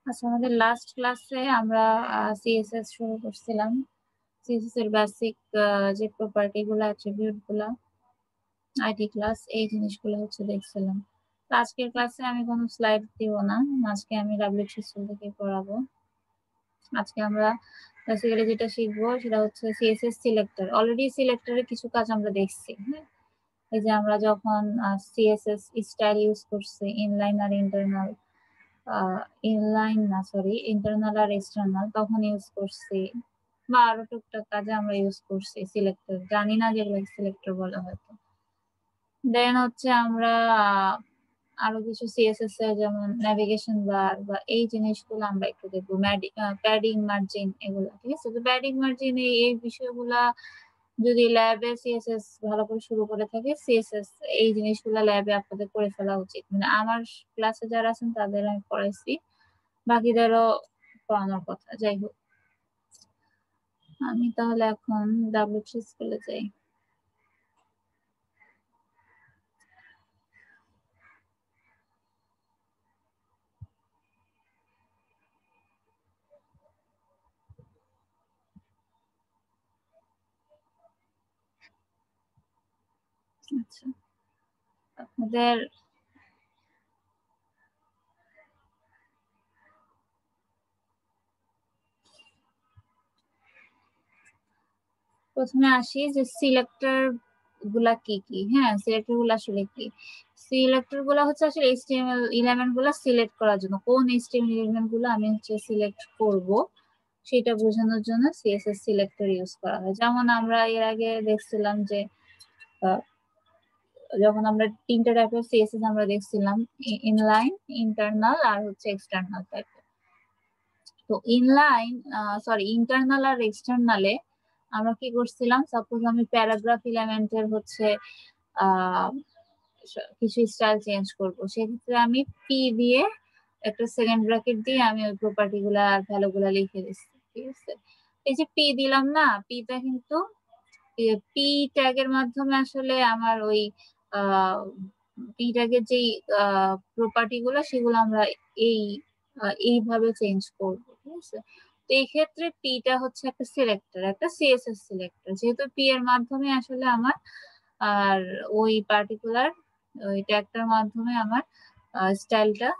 আচ্ছা, আমাদের লাস্ট ক্লাসে আমরা সিএসএস শুরু করছিলাম। সিএসএস এর বেসিক যে প্রপার্টি গুলা, অ্যাট্রিবিউট গুলা, আইডি ক্লাস, এই জিনিসগুলো হচ্ছে দেখছিলাম। তো আজকের ক্লাসে আমি কোনো স্লাইড দিব না, আজকে আমি ডাব্লিউসি স্কুল থেকে পড়াবো। আজকে আমরা বেসিক্যালি যেটা শিখবো সেটা হচ্ছে সিএসএস সিলেক্টর। অলরেডি সিলেক্টরের কিছু কাজ আমরা দেখছি। হ্যাঁ, এই যে আমরা যখন সিএসএস স্টাইল ইউজ করছি, ইনলাইন আর ইন্টারনাল, ইনলাইন না সরি ইন্টারনাল আর এক্সটার্নাল, তখন ইউজ করছি, বা আরো টুকটাক কাজে আমরা ইউজ করছি সিলেক্টর, জানি না যেগুলো সিলেক্টর বলা হয়তো। দেন হচ্ছে আমরা আরো কিছু সিএসএস এর যেমন ন্যাভিগেশন বার বা এই জিনিসগুলো আমরা একটু দেখবো, প্যাডিং মার্জিন এগুলো। ঠিক আছে, তো প্যাডিং মার্জিন এই বিষয়গুলা যদি ল্যাবে সিএসএস ভালো করে শুরু করে থাকে, সিএসএস এই জিনিসগুলো ল্যাবে আপনাদের করে ফেলা উচিত। মানে আমার ক্লাসে যারা আছেন তাদের আমি পড়াইছি, বাকিদেরও পড়ানোর কথা। যাই হোক, আমি তাহলে এখন ডাব্লিউসি স্কুলে যাই। আচ্ছা, আপনাদের প্রথমে আসি যে সিলেক্টর গুলা কি কি। হ্যাঁ, সিলেক্টর গুলা আসলে কি? সিলেক্টর গুলা হচ্ছে আসলে এইচটিএমএল এলিমেন্ট গুলা সিলেক্ট করার জন্য, কোন এইচটিএমএল এলিমেন্ট গুলো আমি হচ্ছে সিলেক্ট করব সেটা বোঝানোর জন্য সিএসএস সিলেক্টর ইউজ করা হয়। যেমন আমরা এর আগে দেখছিলাম যে যখন আমরা তিনটা টাইপের সিএসএস আমরা দেখছিলাম, ইনলাইন, ইন্টারনাল আর হচ্ছে এক্সটার্নাল টাইপের। তো ইনলাইন ইন্টারনাল আর এক্সটার্নালে আমরা কি করছিলাম, সাপোজ আমি প্যারাগ্রাফ এলিমেন্টের হচ্ছে কিছু স্টাইল চেঞ্জ করব, সেক্ষেত্রে আমি পি দিয়ে একটা সেকেন্ড ব্র্যাকেট দিয়ে আমি ওই প্রপার্টি গুলা আর ভ্যালু গুলা লিখে দিচ্ছি। ঠিক আছে, এই যে পি দিলাম না, পিটা কিন্তু পি ট্যাগের মাধ্যমে আসলে আমার ওই পি ট্যাগের যেই প্রপার্টি গুলো সেগুলো আমরা এই এইভাবে চেঞ্জ করবো। ঠিক আছে, তো এই ক্ষেত্রে পিটা হচ্ছে একটা সিলেক্টর, একটা সিএসএস সিলেক্টর, যেহেতু পি এর মাধ্যমে আসলে আমার আর ওই পার্টিকুলার ওই ট্যাগটার মাধ্যমে আমার স্টাইলটা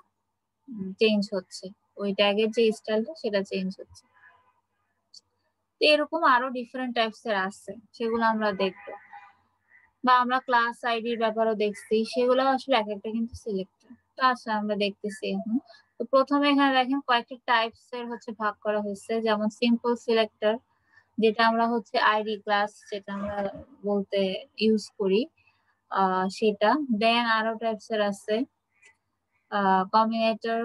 চেঞ্জ হচ্ছে, ওই ট্যাগের যে স্টাইলটা সেটা চেঞ্জ হচ্ছে। তো এরকম আরো ডিফারেন্ট টাইপস এর আছে, সেগুলো আমরা দেখবো। বা আমরা ক্লাস আইডির ব্যাপারও দেখছি, সেগুলো আসলে এক একটা কিন্তু সিলেক্টর। তো আচ্ছা, আমরা দেখতেছি এখন। তো প্রথমে এখানে দেখেন কয়েকটা টাইপস এর হচ্ছে ভাগ করা হয়েছে, যেমন সিম্পল সিলেক্টর, যেটা আমরা হচ্ছে আইডি ক্লাস যেটা আমরা বলতে ইউজ করি সেটা। দেন আরো টাইপস এর আছে Combinator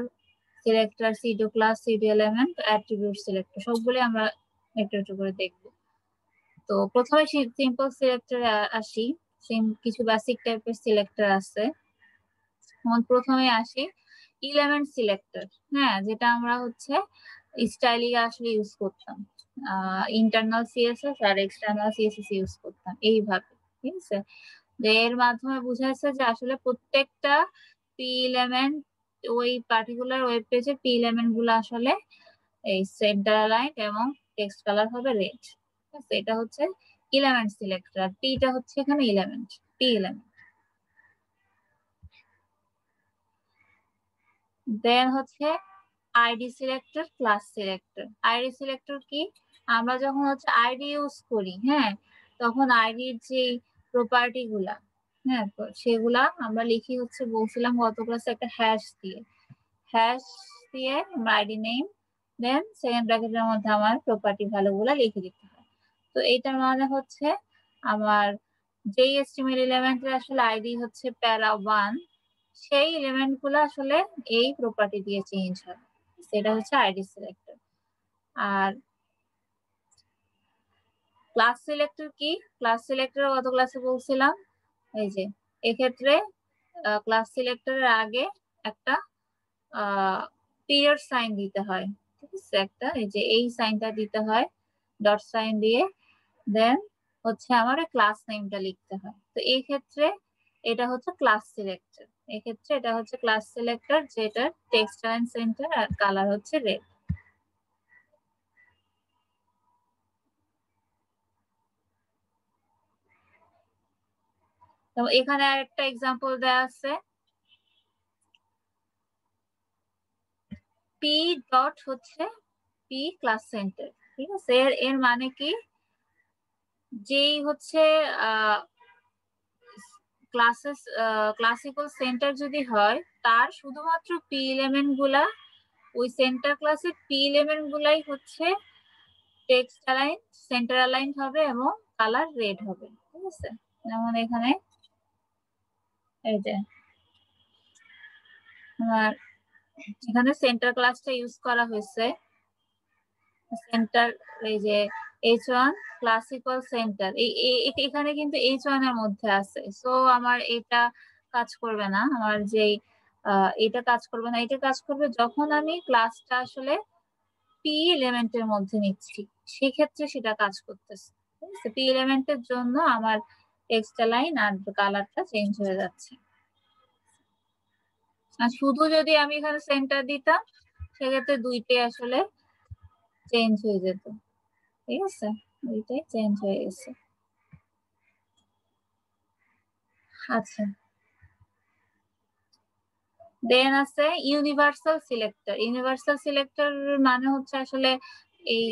selector, সিডো class, সিডো element, attribute selector, সবগুলো আমরা একটু একটু করে দেখবো। তো প্রথমে সিম্পল সিলেক্টর আসি। কিছু বেসিক টাইপের সিলেক্টর আছে। প্রথমে আসি এলিমেন্ট সিলেক্টর। হ্যাঁ, যেটা আমরা হচ্ছে স্টাইলিং আসলে ইউজ করতাম, ইন্টারনাল সিএসএস আর এক্সটার্নাল সিএসএস ইউজ করতাম এইভাবে। ঠিক আছে, যে এর মাধ্যমে বুঝাইছে যে আসলে প্রত্যেকটা পি এলিমেন্ট ওই পার্টিকুলার ওয়েব পেজে পি এলিমেন্ট গুলো আসলে এই সেন্টার অ্যালাইন্ড এবং টেক্সট কালার হবে রেড। ঠিক আছে, এটা হচ্ছে এলিমেন্ট সিলেক্টর, আর পিটা হচ্ছে এখানে এলিমেন্ট, পি এলিমেন্ট। দেন হচ্ছে ID selector, class selector. ID selector কি? আমরা যখন হচ্ছে আইডি ইউজ করি, হ্যাঁ, তখন আইডির যে প্রপার্টি গুলা, হ্যাঁ, সেগুলা আমরা লিখি হচ্ছে, বলছিলাম গত ক্লাসে, একটা হ্যাশ দিয়ে আমরা আইডি নেম, দেন সেকেন্ড ব্র্যাকেটের মধ্যে আমার প্রপার্টি ভ্যালু গুলা লিখে দিতে হয়। তো এইটার মানে হচ্ছে আমার যেই এস্টিমেট এলিমেন্টের আসলে আইডি হচ্ছে প্যারা 1, সেই এলিমেন্ট গুলো আসলে এই প্রপার্টি দিয়ে চেঞ্জ হয়, সেটা হচ্ছে আইডি সিলেক্টর। আর ক্লাস সিলেক্টর কি? ক্লাস সিলেক্টর গত ক্লাসে বলছিলাম, এই যে এক্ষেত্রে ক্লাস সিলেক্টরের আগে একটা পিরিয়ড সাইন দিতে হয়। ঠিক আছে, একটা এই যে এই সাইনটা দিতে হয়, ডট সাইন দিয়ে, দেন হচ্ছে আমার ক্লাস নেমটা লিখতে হয়। তো এই ক্ষেত্রে এটা হচ্ছে ক্লাস সিলেক্টর। এক্ষেত্রে এটা হচ্ছে ক্লাস সিলেক্টর, যেটা টেক্সট অ্যালাইন সেন্টার আর কালার হচ্ছে রেড। তো এখানে আরেকটা এক্সাম্পল দেওয়া আছে, পি ডট হচ্ছে পি ক্লাস সেন্টার। ঠিক আছে, এর মানে কি, যেই হচ্ছে ক্লাসেস ক্লাসিক্যাল সেন্টার যদি হয়, তার শুধুমাত্র পি এলিমেন্ট গুলা, ওই সেন্টার ক্লাসের পি এলিমেন্ট গুলাই হচ্ছে টেক্সট অ্যালাইন সেন্টার অ্যালাইন হবে এবং কালার রেড হবে। ঠিক আছে, যেমন এখানে এই যে আমার এখানে সেন্টার ক্লাসটা ইউজ করা হয়েছে, সেন্টার এই যে H1 ক্লাসিক্যাল সেন্টার, এখানে কিন্তু H1 এর মধ্যে আছে। সো আমার এটা কাজ করবে না, আমার যেই এটা কাজ করবে না, এটা কাজ করবে যখন আমি ক্লাসটা আসলে পি এলিমেন্টের মধ্যে নিচ্ছি, সেক্ষেত্রে সেটা কাজ করতেছে। ঠিক আছে, পি এলিমেন্টের জন্য আমার টেক্সট লাইন আর কালারটা চেঞ্জ হয়ে যাচ্ছে। আর শুধু যদি আমি এখানে সেন্টার দিতাম, সেক্ষেত্রে দুইটাই আসলে চেঞ্জ হয়ে যেত। ঠিক আছে, দুইটাই চেঞ্জ হয়ে গেছে। আচ্ছা, দেন আছে ইউনিভার্সাল সিলেক্টর। ইউনিভার্সাল সিলেক্টর মানে হচ্ছে আসলে এই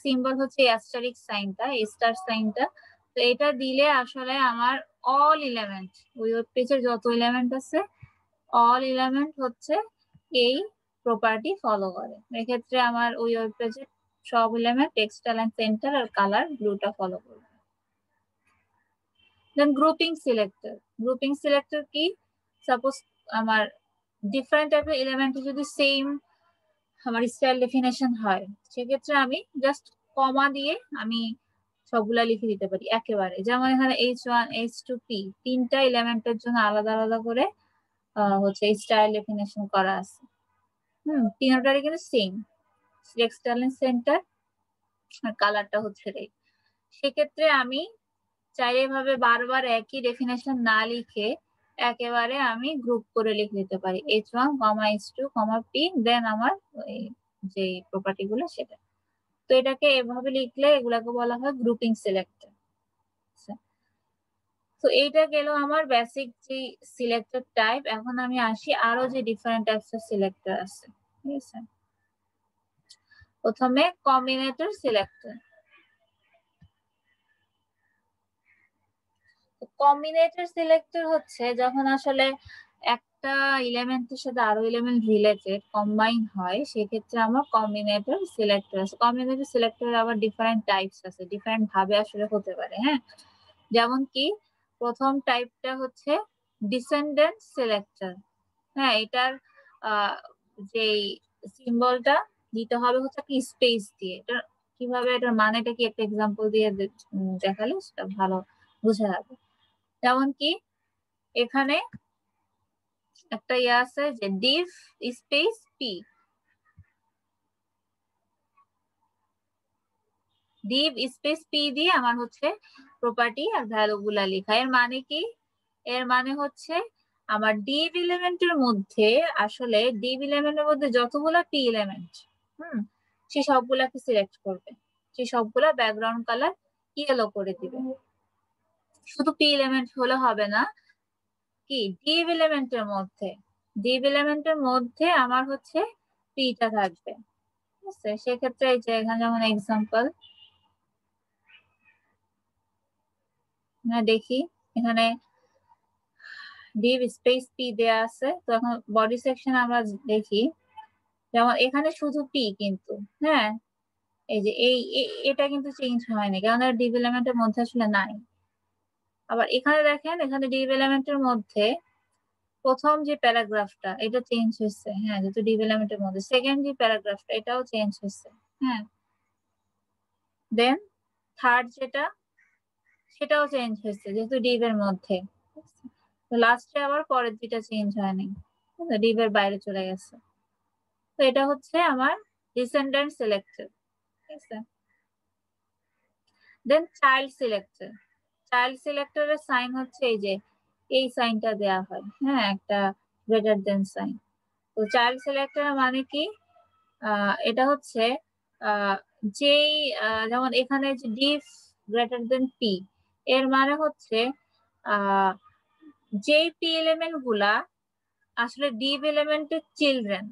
সিম্বল হচ্ছে অ্যাস্টারিক সাইনটা, স্টার সাইনটা। তো এটা দিলে আসলে আমার অল এলিমেন্ট, ওই ওয়েব পেজের যত এলিমেন্ট আছে, অল এলিমেন্ট হচ্ছে এই প্রপার্টি ফলো করে। এক্ষেত্রে আমার ওই ওয়েব পেজের সব এলিমেন্ট টেক্সট অ্যালাইন সেন্টার আর কালার ব্লুটা ফলো করবে। দেন গ্রুপিং সিলেক্টর। গ্রুপিং সিলেক্টর কি, সাপোজ আমার ডিফারেন্ট টাইপের এলিমেন্ট যদি সেম আমার স্টাইল ডেফিনেশন হয়, সেক্ষেত্রে আমি জাস্ট কমা দিয়ে আমি সবগুলা লিখে দিতে পারি একেবারে। যেমন এখানে H1 H2 P তিনটা এলিমেন্টের জন্য আলাদা আলাদা করে হচ্ছে স্টাইল ডেফিনেশন করা আছে। তিনটারই কিন্তু সেম, টেক্সটাইল সেন্টার আর কালারটা হচ্ছে রেড। সেক্ষেত্রে আমি চাইলে এভাবে বারবার একই ডেফিনেশন না লিখে একেবারে আমি গ্রুপ করে লিখে দিতে পারি, H1, H2, P, দেন আমার যে প্রপার্টি গুলো সেটা। তো এটাকে এভাবে লিখলে এগুলাকে বলা হয় গ্রুপিং সিলেক্টর। তো এইটা গেল আমার বেসিক যে সিলেক্টর টাইপ। এখন আমি আসি আরো যে ডিফারেন্ট টাইপস অফ সিলেক্টর আছে। ঠিক আছে, প্রথমে কম্বিনেটর সিলেক্টর। কম্বিনেটর সিলেক্টর হচ্ছে যখন আসলে একটা এলিমেন্টের সাথে আরো এলিমেন্ট রিলেটেড কম্বাইন হয়, সেক্ষেত্রে আমার কম্বিনেটর সিলেক্টর আছে। কম্বিনেটর সিলেক্টর আবার ডিফারেন্ট টাইপস আছে, ডিফারেন্ট ভাবে আসলে হতে পারে। হ্যাঁ, যেমন কি প্রথম টাইপটা হচ্ছে ডিসেন্ডেন্ট সিলেক্টর। হ্যাঁ, এটার যেই সিম্বলটা দিতে হবে হচ্ছে কি স্পেস দিয়ে। এটা কিভাবে, এটার মানেটা কি একটা এক্সাম্পল দিয়ে দেখালে সেটা ভালো বোঝা যাবে। যেমন কি এখানে একটা ইয়ে আছে যে div space P, div space P দিয়ে আমার হচ্ছে প্রপার্টি আর ভ্যালু গুলা লেখা। এর মানে কি, এর মানে হচ্ছে আমার div এলিমেন্টের মধ্যে আসলে div এলিমেন্টের মধ্যে যতগুলা পি এলিমেন্ট, সে সবগুলাকে সিলেক্ট করবে, সে সবগুলা ব্যাকগ্রাউন্ড কালার ইয়েলো করে দিবে। শুধু পি এলিমেন্ট হলে হবে না, কি div এলিমেন্টের মধ্যে, div এলিমেন্টের মধ্যে আমার হচ্ছে পিটা থাকবে। ঠিক আছে, সেক্ষেত্রে এই যে এখানে যেমন এক্সাম্পল দেখি, এখানে div স্পেস পি দেয়া আছে। তো এখন বডি সেকশন আমরা দেখি, যেমন এখানে শুধু পি, কিন্তু হ্যাঁ এই যে এটা কিন্তু চেঞ্জ হয়নি, কারণ div এলিমেন্টের মধ্যে আসলে নাই। আবার এখানে দেখেন, এখানে div এলিমেন্টের মধ্যে প্রথম যে প্যারাগ্রাফটা এটা চেঞ্জ হয়েছে, হ্যাঁ যেহেতু div এলিমেন্টের মধ্যে। সেকেন্ড যে প্যারাগ্রাফটা এটাও চেঞ্জ হয়েছে, হ্যাঁ। দেন থার্ড যেটা, সেটাও চেঞ্জ হয়েছে যেহেতু div এর মধ্যে। তো লাস্টে আবার পরের দুইটা চেঞ্জ হয়নি, div এর বাইরে চলে গেছে। তো এটা হচ্ছে আমার ডিসেন্ডেন্ট সিলেক্টর। ঠিক আছে, দেন চাইল্ড সিলেক্টর। চাইল্ড সিলেক্টরের সাইন হচ্ছে এই যে এই সাইনটা দেয়া হয়, হ্যাঁ, একটা গ্রেটার দেন সাইন। তো চাইল্ড সিলেক্টর মানে কি, এটা হচ্ছে যেই যেমন এখানে যে ডিফ গ্রেটার দেন পি, এর মানে হচ্ছে যেই পি এলিমেন্ট গুলা আসলে ডিভ এলিমেন্টের চিলড্রেন।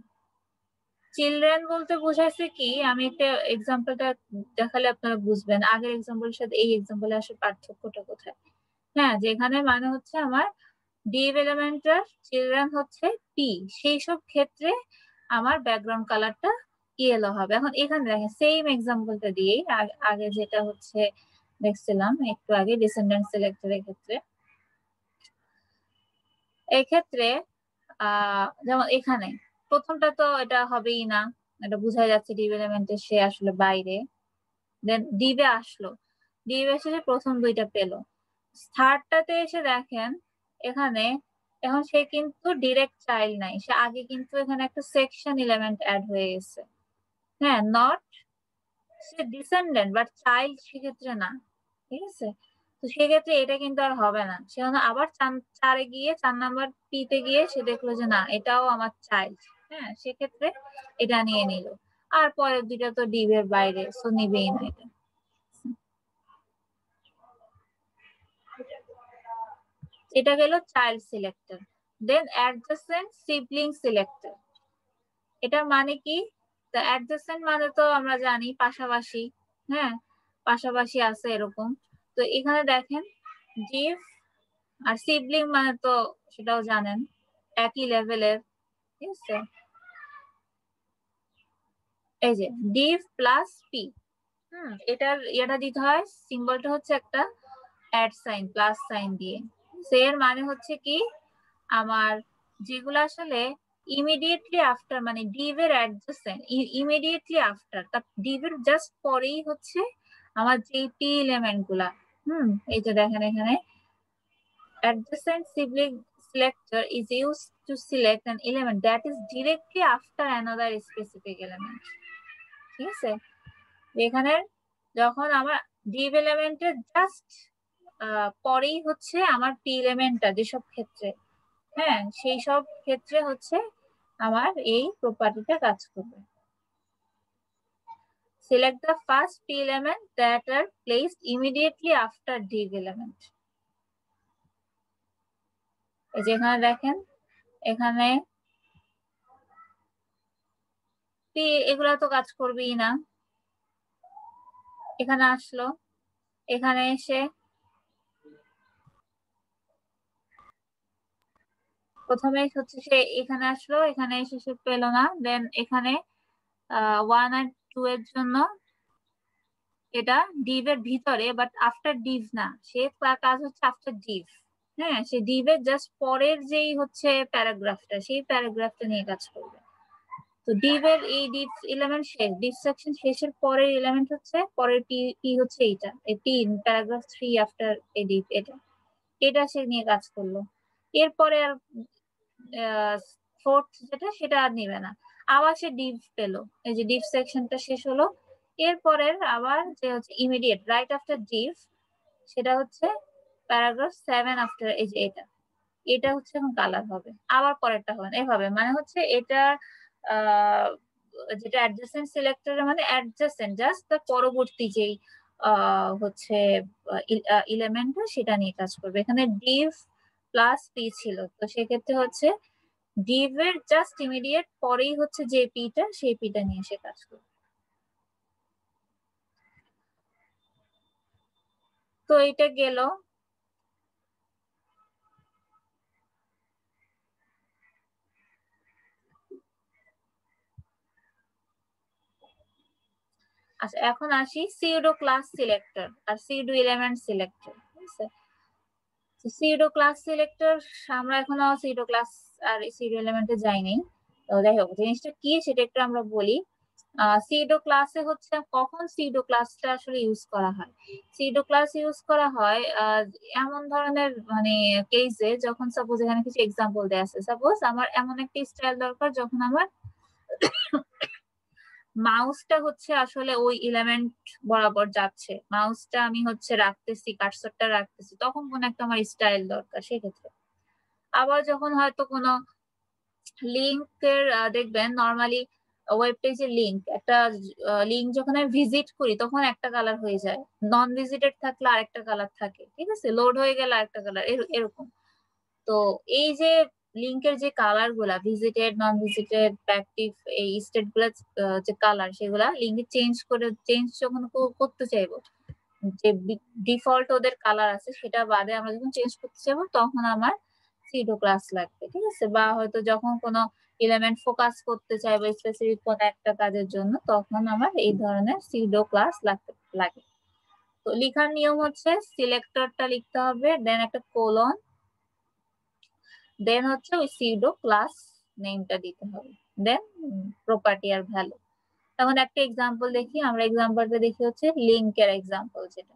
চিলড্রেন বলতে বোঝাইছে কি, আমি একটা এক্সাম্পলটা দেখালে আপনারা বুঝবেন আগের এক্সাম্পলের সাথে এই এক্সাম্পলে আসলে পার্থক্যটা কোথায়। হ্যাঁ, যেখানে মানে হচ্ছে আমার ডিভ এলিমেন্টের চিলড্রেন হচ্ছে পি, সেই সব ক্ষেত্রে আমার ব্যাকগ্রাউন্ড কালারটা ইয়েলো হবে। এখন এখানে দেখেন সেম এক্সাম্পলটা দিয়েই আগে যেটা হচ্ছে দেখছিলাম একটু আগে ডিসেন্ডেন্ট সিলেক্টরের ক্ষেত্রে, এক্ষেত্রে যেমন এখানে প্রথমটা তো এটা হবেই না, এটা বোঝা যাচ্ছে ডিভ এলিমেন্টের সে আসলে বাইরে। দেন ডিভে আসলো, ডিভে এসে সে প্রথম দুইটা পেলো। থার্ডটাতে এসে দেখেন এখানে এখন সে কিন্তু ডিরেক্ট চাইল্ড নাই, সে আগে কিন্তু এখানে একটা সেকশন এলিমেন্ট অ্যাড হয়ে গেছে। হ্যাঁ, not say descendant but child সেক্ষেত্রে না, ঠিক আছে। তো সেক্ষেত্রে এটা কিন্তু আর হবে না, সে আবার চারে গিয়ে 4 নাম্বার পিতে গিয়ে সে দেখলো যে না এটাও আমার চাইল্ড। হ্যাঁ, সেক্ষেত্রে এটা নিয়ে নিল। আর পরের দুইটা তো ডিভের বাইরে, সো নিবেই না এটা। এটা গেল চাইল্ড সিলেক্টর। দেন অ্যাডজেসেন্ট সিবলিং সিলেক্টর, এটার মানে কি, অ্যাডজেসেন্ট মানে তো আমরা জানি পাশাপাশি, হ্যাঁ, পাশাপাশি আছে এরকম। তো এখানে দেখেন ডিভ আর সিবলিং মানে তো সেটাও জানেন একই লেভেলের, ঠিক আছে। এই যে ডিভ প্লাস পি, এটার এটা দিতে হয়, সিম্বলটা হচ্ছে একটা অ্যাড সাইন প্লাস সাইন দিয়ে। এর মানে হচ্ছে কি, আমার যেগুলো আসলে ইমিডিয়েটলি আফটার মানে ডিভ এর অ্যাডজেসেন্ট, ইমিডিয়েটলি আফটার তা ডিভ এর জাস্ট পরেই হচ্ছে আমার যে পি এলিমেন্ট গুলা, এই যে দেখেন এখানে adjacent sibling selector is used to select an element that is directly after another specific element, ঠিক আছে। এখানে যখন আমার ডিভ এলিমেন্টের জাস্ট পরেই হচ্ছে আমার পি এলিমেন্টটা যেসব ক্ষেত্রে, হ্যাঁ, সেই সব ক্ষেত্রে হচ্ছে আমার এই প্রপার্টিটা কাজ করবে। Select the first p element that are placed immediately after div element. যেখানে দেখেন এখানে p এগুলা তো কাজ করবেই না। এখানে আসলো, এখানে এসে প্রথমে হচ্ছে সে এখানে আসলো, এখানে এসে সে পেলো না। দেন এখানে 1 আর 2 এর জন্য এটা ডিভ এর ভিতরে বাট আফটার ডিভ না, সে কাজ হচ্ছে আফটার ডিভ। হ্যাঁ, সে ডিভ এর জাস্ট পরের যেই হচ্ছে প্যারাগ্রাফটা, সেই প্যারাগ্রাফটা নিয়ে কাজ করবে। তো ডিভ এর এই ডিভ এলিমেন্ট শেষ, ডিভ সেকশন শেষের পরের এলিমেন্ট হচ্ছে পরের পি হচ্ছে এইটা, এই প্যারাগ্রাফ 3 আফটার এই ডিভ, এটা সে নিয়ে কাজ করলো। এরপরে আর ফোর্থ যেটা সেটা আর নিবে না। আবার সে ডিভ পেলো, এই যে ডিভ সেকশনটা শেষ হলো, এরপরের আবার যে হচ্ছে ইমিডিয়েট রাইট আফটার ডিভ, সেটা হচ্ছে প্যারাগ্রাফ 7 আফটার এই যে এটা হচ্ছে এখন কালার হবে, আবার পরেরটা হবে এভাবে। মানে হচ্ছে এটা যেটা অ্যাডজেসেন্ট সিলেক্টর মানে অ্যাডজেসেন্ট জাস্ট তার পরবর্তী যেই হচ্ছে এলিমেন্টটা সেটা নিয়ে কাজ করবে। এখানে ডিভ প্লাস পি ছিল, তো সেক্ষেত্রে হচ্ছে ডিভ এর জাস্ট ইমিডিয়েট পরেই হচ্ছে যে পিটা, সেই পিটা নিয়ে সে কাজ করবে। তো এটা গেল। আচ্ছা, এখন আসি সিউডো ক্লাস সিলেক্টর আর সিউডো এলিমেন্ট সিলেক্টর, ঠিক আছে। সিউডো ক্লাস সিলেক্টর আমরা এখনো সিউডো ক্লাস আর সিউডো এলিমেন্টে যাইনি। তো যাই হোক, জিনিসটা কি সেটা একটু আমরা বলি। সিউডো ক্লাসে হচ্ছে কখন সিউডো ক্লাসটা আসলে ইউজ করা হয়। সিউডো ক্লাস ইউজ করা হয় এমন ধরনের মানে কেসে, যখন সাপোজ এখানে কিছু এক্সাম্পল দেয়া আছে। সাপোজ আমার এমন একটা স্টাইল দরকার যখন আমার মাউসটা হচ্ছে আসলে ওই এলিমেন্ট বরাবর যাচ্ছে, মাউসটা আমি হচ্ছে রাখতেছি, কার্সরটা রাখতেছি, তখন কোন একটা আমার স্টাইল দরকার সেক্ষেত্রে। আবার যখন হয়তো কোনো লিঙ্কের দেখবেন নরমালি ওয়েব পেজের লিঙ্ক, একটা লিঙ্ক যখন আমি ভিজিট করি তখন একটা কালার হয়ে যায়, নন ভিজিটেড থাকলে আরেকটা কালার থাকে, ঠিক আছে, লোড হয়ে গেলে আরেকটা কালার, এরকম। তো এই যে লিঙ্কের যে কালার গুলা, ভিজিটেড, নন ভিজিটেড, অ্যাক্টিভ, এই স্টেট গুলা যে কালার, সেগুলা লিঙ্কে চেঞ্জ যখন করতে চাইবো, যে ডিফল্ট ওদের কালার আছে সেটা বাদে আমরা যখন চেঞ্জ করতে চাইবো তখন আমার সিডো ক্লাস লাগবে, ঠিক আছে। বা হয়তো যখন কোনো এলিমেন্ট ফোকাস করতে চাইবো স্পেসিফিক কোন একটা কাজের জন্য, তখন আমার এই ধরনের সিডো ক্লাস লাগে। তো লেখার নিয়ম হচ্ছে সিলেক্টরটা লিখতে হবে, দেন একটা কোলন, দেন হচ্ছে ওই সিডো ক্লাস নেমটা দিতে হবে, দেন প্রপার্টি আর ভ্যালু। তখন একটা এক্সাম্পল দেখি, আমরা এক্সাম্পলটা দেখি হচ্ছে লিঙ্কের এক্সাম্পল যেটা।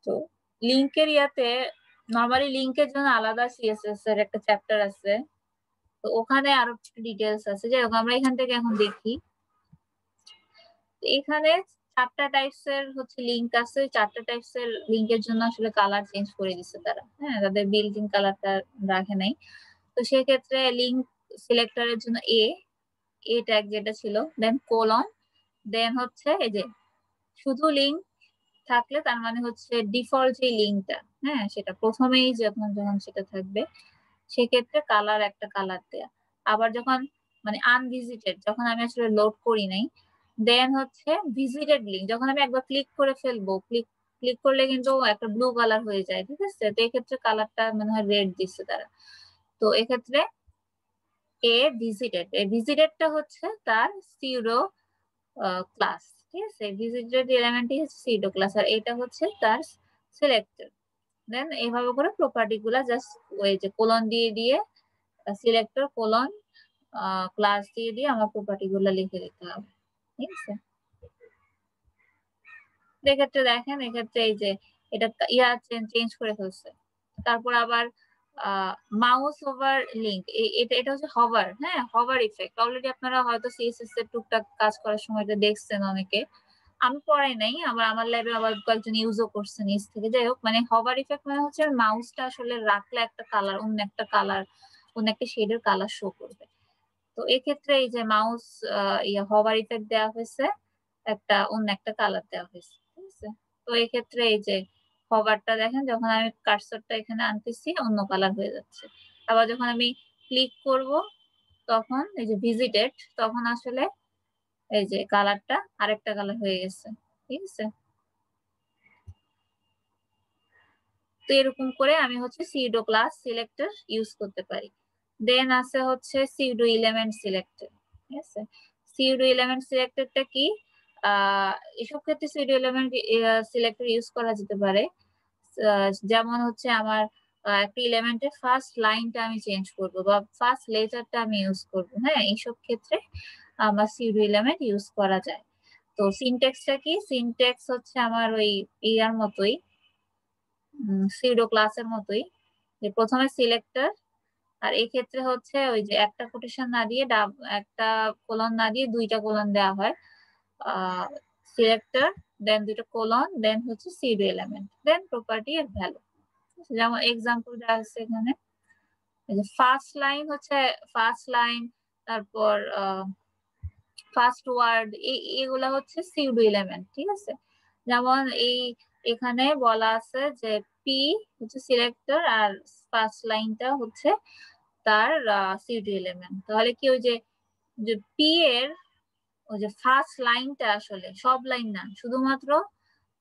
তো লিঙ্কের ইয়াতে নরমালি লিঙ্কের জন্য আলাদা সিএসএস এর একটা চ্যাপ্টার আছে, তো ওখানে আরো ডিটেলস আছে। যাই হোক, আমরা এখান থেকে এখন দেখি। এখানে 4টা টাইপস এর হচ্ছে লিঙ্ক আছে, 4টা টাইপস এর লিঙ্কের জন্য আসলে কালার চেঞ্জ করে দিচ্ছে তারা, হ্যাঁ, তাদের বিল্ট ইন কালারটা রাখে নাই। তো সেক্ষেত্রে লিঙ্ক সিলেক্টরের জন্য এ ট্যাগ যেটা ছিল, দেন কোলন, দেন হচ্ছে এই যে শুধু লিঙ্ক থাকলে তার মানে হচ্ছে ডিফল্ট যে লিঙ্কটা, হ্যাঁ, সেটা প্রথমেই যখন সেটা থাকবে সেক্ষেত্রে কালার, একটা কালার দেয়া। আবার যখন মানে আনভিজিটেড, যখন আমি আসলে লোড করি নাই, দেন হচ্ছে ভিজিটেড লিঙ্ক, যখন আমি একবার ক্লিক করে ফেলবো, ক্লিক করলে কিন্তু একটা ব্লু কালার হয়ে যায়, ঠিক আছে। তো এক্ষেত্রে কালারটা মনে হয় রেড দিচ্ছে তারা। তো এক্ষেত্রে ভিজিটেডটা হচ্ছে তার সিউডো ক্লাস, ঠিক আছে। ভিজিটেড এলিমেন্টই হচ্ছে সিউডো ক্লাস, আর এটা হচ্ছে তার সিলেক্টর। দেন এইভাবে করে প্রপার্টি গুলা জাস্ট ওই যে কোলন দিয়ে দিয়ে সিলেক্টর কোলন ক্লাস দিয়ে দিয়ে আমার প্রপার্টি গুলা লিখে দিতে হবে, ঠিক আছে। এক্ষেত্রে দেখেন, এক্ষেত্রে এই যে এটা চেঞ্জ করে ফেলছে। তারপর আবার মাউস ওভার লিঙ্ক, এটা হচ্ছে হভার, হ্যাঁ, হভার ইফেক্ট। অলরেডি আপনারা হয়তো সিএসএস এর টুকটাক কাজ করার সময় এটা দেখছেন অনেকে, আমি পড়াই নাই, আমার ল্যাবে আবার কয়েকজন ইউজও করছে নিজ থেকে। যাই হোক, মানে হভার ইফেক্ট মানে হচ্ছে মাউসটা আসলে রাখলে একটা কালার, অন্য একটা শেডের কালার শো করবে। তো এক্ষেত্রে এই যে মাউস হভার ইফেক্ট দেওয়া হয়েছে, অন্য একটা কালার দেওয়া হয়েছে, ঠিক আছে। তো এক্ষেত্রে এই যে হভারটা দেখেন, যখন আমি কার্সরটা এখানে আনতেছি অন্য কালার হয়ে যাচ্ছে। আবার যখন আমি ক্লিক করব তখন এই যে ভিজিটেড, তখন আসলে এই যে কালারটা আরেকটা কালার হয়ে গেছে, ঠিক আছে। তো এরকম করে আমি হচ্ছে সিউডো ক্লাস সিলেক্টর ইউজ করতে পারি। দেন আছে হচ্ছে সিউডো এলিমেন্ট সিলেক্টর, ঠিক আছে। সিউডো এলিমেন্ট সিলেক্টরটা কি? এসব ক্ষেত্রে সিউডো এলিমেন্ট সিলেক্টর ইউজ করা যেতে পারে। যেমন হচ্ছে আমার একটা এলিমেন্টের ফার্স্ট লাইনটা আমি চেঞ্জ করব বা ফার্স্ট লেটারটা আমি ইউজ করব, হ্যাঁ, এইসব ক্ষেত্রে আমার সিউডো এলিমেন্ট ইউজ করা যায়। তো সিনট্যাক্সটা কি? সিনট্যাক্স হচ্ছে আমার ওই ইয়ার মতোই, সিউডো ক্লাসের মতোই, যে প্রথমে সিলেক্টর, আর এই ক্ষেত্রে হচ্ছে ওই যে একটা কোটেশন না দিয়ে একটা কোলন না দিয়ে দুইটা কোলন দেওয়া হয়, সিলেক্টর, দেন দুইটা কোলন, দেন হচ্ছে সিউডো এলিমেন্ট, দেন প্রপার্টি আর ভ্যালু। যেমন এক্সাম্পল দেওয়া আছে এখানে, এই যে ফার্স্ট লাইন, তারপর ফার্স্ট ওয়ার্ড, এগুলা হচ্ছে সিউডো এলিমেন্ট, ঠিক আছে। যেমন এখানে বলা আছে যে পি হচ্ছে সিলেক্টর আর ফার্স্ট লাইনটা হচ্ছে তার সিউডো এলিমেন্ট। তাহলে কি ওই যে পি এর ওই যে ফার্স্ট লাইনটা আসলে সব লাইন না, শুধুমাত্র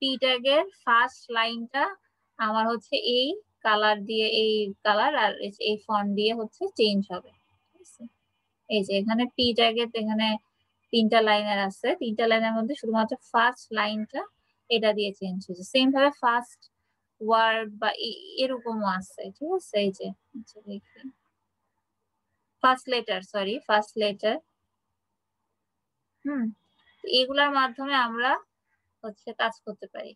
পি ট্যাগের ফার্স্ট লাইনটা আমার হচ্ছে এই কালার দিয়ে, এই কালার আর এই ফন্ট দিয়ে হচ্ছে চেঞ্জ হবে, ঠিক আছে। এই যে এখানে পি ট্যাগের এখানে 3টা লাইনের আছে, 3টা লাইনের মধ্যে শুধুমাত্র ফার্স্ট লাইনটা এটা দিয়ে চেঞ্জ হয়েছে। সেম ভাবে ফার্স্ট ওয়ার্ড বা এরকমও আছে, ঠিক আছে। এই যে দেখি ফার্স্ট লেটার, এগুলার মাধ্যমে আমরা হচ্ছে কাজ করতে পারি।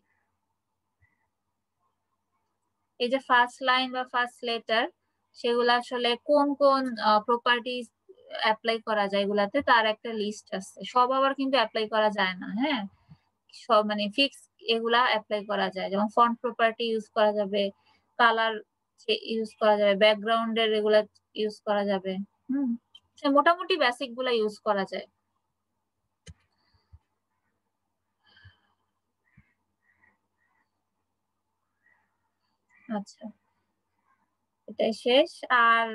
এই যে ফার্স্ট লাইন বা ফার্স্ট লেটার, সেগুলো আসলে কোন কোন প্রপার্টিজ অ্যাপ্লাই করা যায় এগুলাতে, তার একটা লিস্ট আছে। সব আবার কিন্তু অ্যাপ্লাই করা যায় না, হ্যাঁ, সব মানে ফিক্স এগুলা অ্যাপ্লাই করা যায়। যেমন ফন্ট প্রপার্টি ইউজ করা যাবে, কালার ইউজ করা যাবে, ব্যাকগ্রাউন্ডের এগুলা ইউজ করা যাবে। মোটামুটি বেসিক গুলা ইউজ করা যায়। আচ্ছা, এটাই শেষ। আর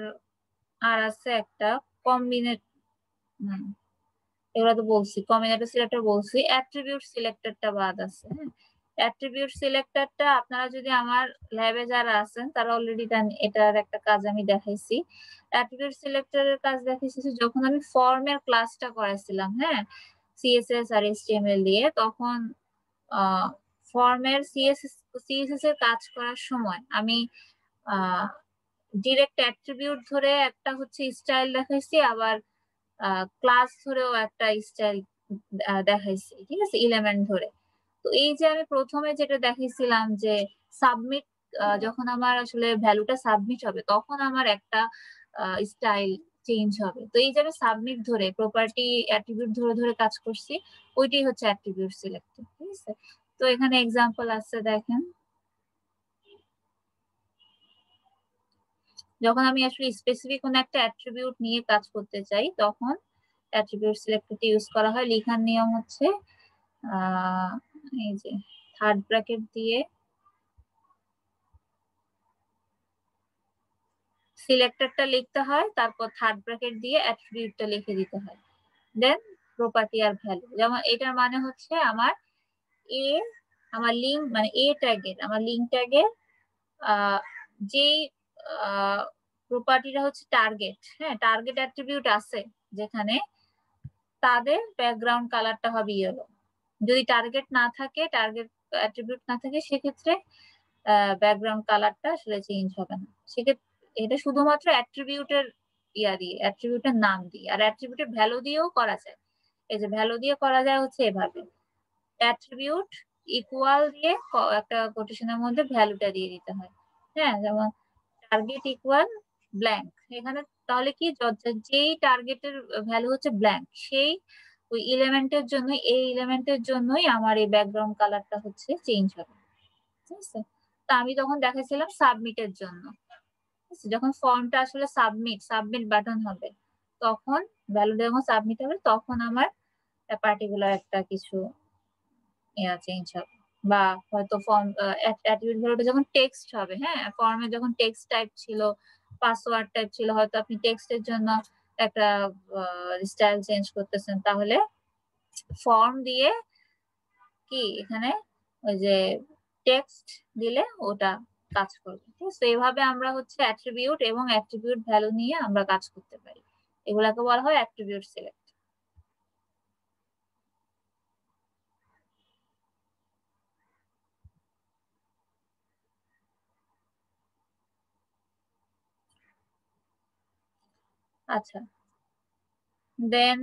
আর আছে একটা কম্বিনেট, এগুলো তো বলছি, কম্বিনেটর সিলেক্টর বলছি, অ্যাট্রিবিউট সিলেক্টরটা বাদ আছে। অ্যাট্রিবিউট সিলেক্টরটা আপনারা যদি আমার ল্যাবে যারা আছেন তারা অলরেডি এটার একটা কাজ আমি দেখাইছি। অ্যাট্রিবিউট সিলেক্টরের কাজ দেখাইছি যখন আমি ফর্মের ক্লাসটা করাইছিলাম, হ্যাঁ, সিএসএস আর এইচটিএমএল দিয়ে, তখন ফর্মের সিএসএস এর কাজ করার সময় আমি ডিরেক্ট অ্যাট্রিবিউট ধরে একটা হচ্ছে স্টাইল দেখাইছি, আবার ক্লাস ধরেও একটা স্টাইল দেখাইছি, ঠিক আছে, এলিমেন্ট ধরে। তো এই যে আমি প্রথমে যেটা দেখাইছিলাম যে সাবমিট, যখন আমার আসলে ভ্যালুটা সাবমিট হবে তখন আমার একটা স্টাইল চেঞ্জ হবে। তো এই যে আমি সাবমিট ধরে প্রপার্টি অ্যাট্রিবিউট ধরে ধরে কাজ করছি, ওইটাই হচ্ছে অ্যাট্রিবিউট সিলেক্টর, ঠিক আছে। তো এখানে এক্সাম্পল আছে, দেখেন। যখন আমি আসলে স্পেসিফিক কোন একটা অ্যাট্রিবিউট নিয়ে কাজ করতে চাই তখন অ্যাট্রিবিউট সিলেক্টরটি ইউজ করা হয়। লেখার নিয়ম হচ্ছে এই যে থার্ড ব্র্যাকেট দিয়ে সিলেক্টরটা লিখতে হয়, তারপর থার্ড ব্র্যাকেট দিয়ে অ্যাট্রিবিউটটা লিখে দিতে হয়, দেন প্রপার্টি আর ভ্যালু। যেমন এটার মানে হচ্ছে আমার এ, আমার লিঙ্ক মানে এ ট্যাগের, আমার লিঙ্ক ট্যাগের যেই প্রপার্টিটা হচ্ছে টার্গেট, হ্যাঁ, টার্গেট অ্যাট্রিবিউট আছে যেখানে, তাদের ব্যাকগ্রাউন্ড কালারটা হবে ইয়েলো। যদি টার্গেট না থাকে, টার্গেট অ্যাট্রিবিউট না থাকে, সেক্ষেত্রে ব্যাকগ্রাউন্ড কালারটা আসলে চেঞ্জ হবে না। সেক্ষেত্রে এটা শুধুমাত্র অ্যাট্রিবিউটের দিয়ে, অ্যাট্রিবিউটের নাম দিয়ে। আর অ্যাট্রিবিউটের ভ্যালু দিয়েও করা যায়। এই যে ভ্যালু দিয়ে করা যায় হচ্ছে এভাবে, অ্যাট্রিবিউট ইকুয়াল দিয়ে একটা কোটেশনের মধ্যে ভ্যালুটা দিয়ে দিতে হয়, হ্যাঁ, যেমন টার্গেট ইকুয়াল ব্ল্যাঙ্ক। এখানে তাহলে কি, যেই টার্গেটের ভ্যালু হচ্ছে ব্ল্যাঙ্ক, সেই ওই এলিমেন্টের জন্য, এই এলিমেন্টের জন্যই আমার এই ব্যাকগ্রাউন্ড কালারটা হচ্ছে চেঞ্জ হবে, ঠিক আছে। তা আমি তখন দেখাইছিলাম সাবমিটের জন্য। যখন ফর্মটা আসলে সাবমিট বাটন হবে, তখন ভ্যালুটা যখন সাবমিট হবে তখন আমার পার্টিকুলার একটা কিছু চেঞ্জ হবে। বা হয়তো ফর্ম অ্যাট্রিবিউট ভ্যালুটা যখন টেক্সট হবে, হ্যাঁ, ফর্মে যখন টেক্সট টাইপ ছিল, পাসওয়ার্ড টাইপ ছিল, হয়তো আপনি টেক্সটের জন্য একটা স্টাইল চেঞ্জ করতেছেন, তাহলে ফর্ম দিয়ে কি এখানে ওই যে টেক্সট দিলে ওটা কাজ করবে, ঠিক আছে। এইভাবে আমরা হচ্ছে অ্যাট্রিবিউট এবং অ্যাট্রিবিউট ভ্যালু নিয়ে আমরা কাজ করতে পারি। এগুলাকে বলা হয় অ্যাট্রিবিউট সিলেক্ট। আচ্ছা, দেন